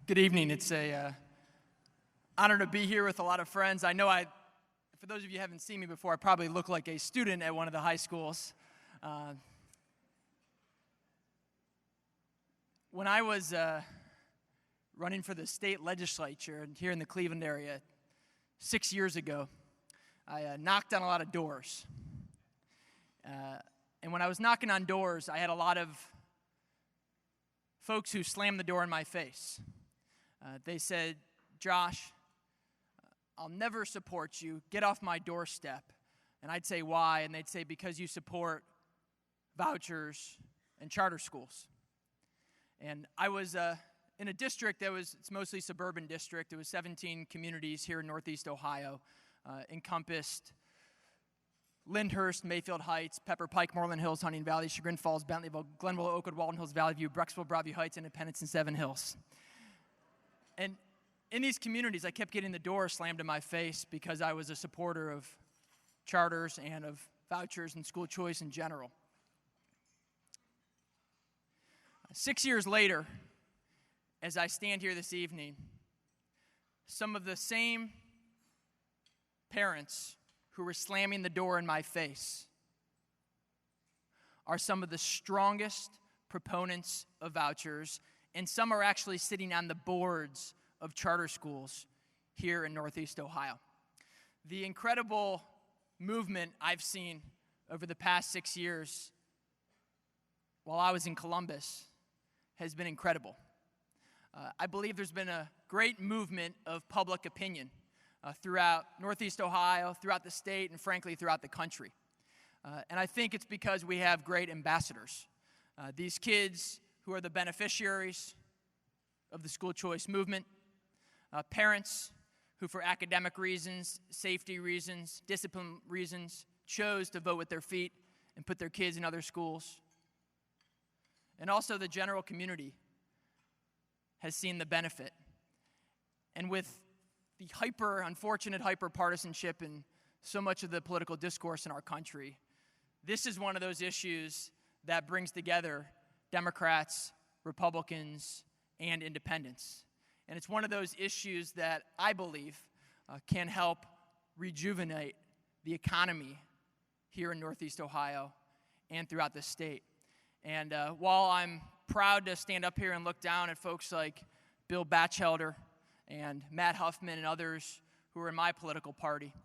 Good evening. It's a honor to be here with a lot of friends. I know for those of you who haven't seen me before, I probably look like a student at one of the high schools. When I was running for the state legislature here in the Cleveland area 6 years ago, I knocked on a lot of doors. And when I was knocking on doors, I had a lot of folks who slammed the door in my face. They said, "Josh, I'll never support you. Get off my doorstep." And I'd say, "Why?" And they'd say, "Because you support vouchers and charter schools." And I was in a district it's mostly suburban district. It was 17 communities here in Northeast Ohio, encompassed Lyndhurst, Mayfield Heights, Pepper Pike, Moreland Hills, Hunting Valley, Chagrin Falls, Bentleyville, Glenville, Oakwood, Walden Hills, Valley View, Brecksville, Broadview Heights, Independence, and Seven Hills. And in these communities, I kept getting the door slammed in my face because I was a supporter of charters and of vouchers and school choice in general. 6 years later, as I stand here this evening, some of the same parents who were slamming the door in my face are some of the strongest proponents of vouchers, and some are actually sitting on the boards of charter schools here in Northeast Ohio. The incredible movement I've seen over the past 6 years while I was in Columbus has been incredible. I believe there's been a great movement of public opinion throughout Northeast Ohio, throughout the state, and frankly, throughout the country. And I think it's because we have great ambassadors. These kids who are the beneficiaries of the school choice movement, parents who for academic reasons, safety reasons, discipline reasons, chose to vote with their feet and put their kids in other schools. And also the general community has seen the benefit. And with the unfortunate hyper-partisanship in so much of the political discourse in our country, this is one of those issues that brings together Democrats, Republicans, and independents. And it's one of those issues that I believe can help rejuvenate the economy here in Northeast Ohio and throughout the state. And while I'm proud to stand up here and look down at folks like Bill Batchelder and Matt Huffman and others who are in my political party,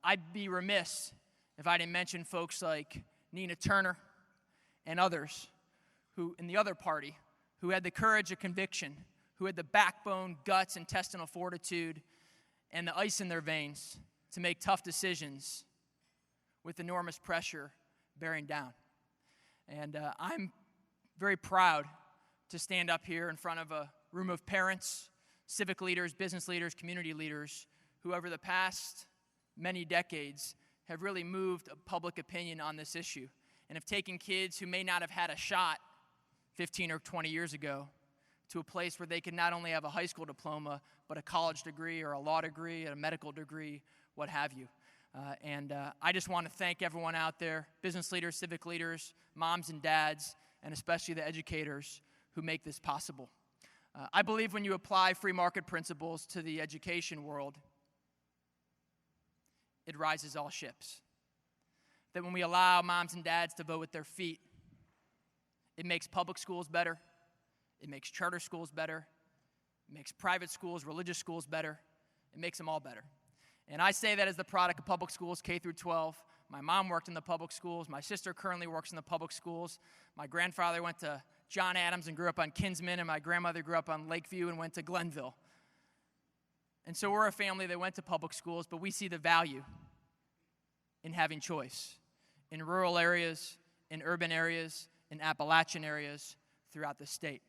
I'd be remiss if I didn't mention folks like Nina Turner and others who, in the other party, who had the courage of conviction, who had the backbone, guts, intestinal fortitude, and the ice in their veins to make tough decisions with enormous pressure bearing down. And I'm very proud to stand up here in front of a room of parents, civic leaders, business leaders, community leaders, who over the past many decades have really moved public opinion on this issue and have taken kids who may not have had a shot 15 or 20 years ago to a place where they can not only have a high school diploma, but a college degree or a law degree, a medical degree, what have you. I just want to thank everyone out there, business leaders, civic leaders, moms and dads, and especially the educators who make this possible. I believe when you apply free market principles to the education world, it rises all ships. That when we allow moms and dads to vote with their feet, it makes public schools better, it makes charter schools better, it makes private schools, religious schools better, it makes them all better. And I say that as the product of public schools, K through 12. My mom worked in the public schools. My sister currently works in the public schools. My grandfather went to John Adams and grew up on Kinsman, and my grandmother grew up on Lakeview and went to Glenville. And so we're a family that went to public schools, but we see the value in having choice in rural areas, in urban areas, in Appalachian areas throughout the state.